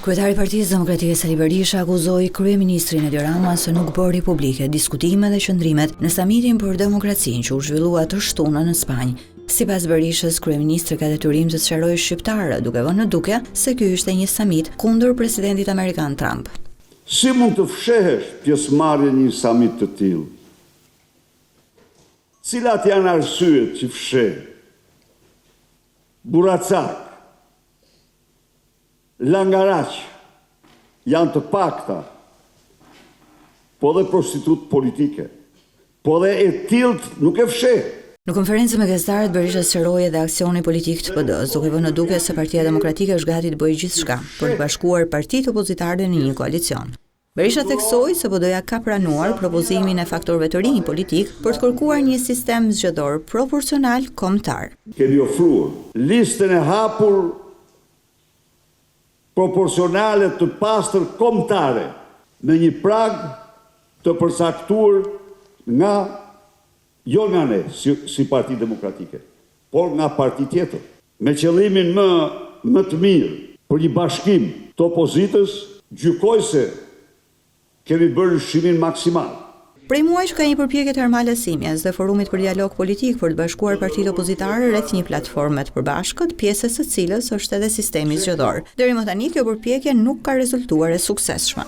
Kryetari i Partisë Demokratike Sali Berisha akuzoi kryeministrin Edi Rama se nuk bëri publike diskutimet dhe qëndrimet në samitin për demokracinë që u zhvillua të shtunën në Spanjë. Sipas Berishës, kryeministri ka detyrim të sqarojë shqiptarët duke vënë në duke se ky ishte një samit kundër presidentit amerikan Trump. Si mund të fshehesh pjesëmarrje në një samit të tillë? Cilat janë arsyet që fsheh? Burracak, Langaraq janë të pakta, po dhe prostitut politike, po dhe e tilt nuk e fsheh. Në konferencë me gazetarët, Berisha sqaroi edhe aksioni politik të PD-s, duke vënë në duke se Partia Demokratike është gati të bëjë gjithçka për të bashkuar partitë opozitare në një koalicion. Berisha theksoi se PD-ja ka pranuar propozimin e faktorëve të rinj politik për të kërkuar një sistem zgjedhor proporcional kombëtar. Kemi ofruar listën e hapur proporcionale të pastër kombëtare me një prag të përcaktuar jo nga ne si Parti Demokratike, por nga parti tjetër, me qëllimin më të mirë për një bashkim të opozitës, gjykoj se kemi bërë shimin maksimal. Prej muajsh ka një përpjekje të Armales Simjes dhe Forumit për Dialog Politik për të bashkuar partitë opozitare rreth një platforme të përbashkët, pjesës së cilës është edhe sistemi zgjedhor. Deri më tani kjo përpjekje nuk ka rezultuar e suksesshme.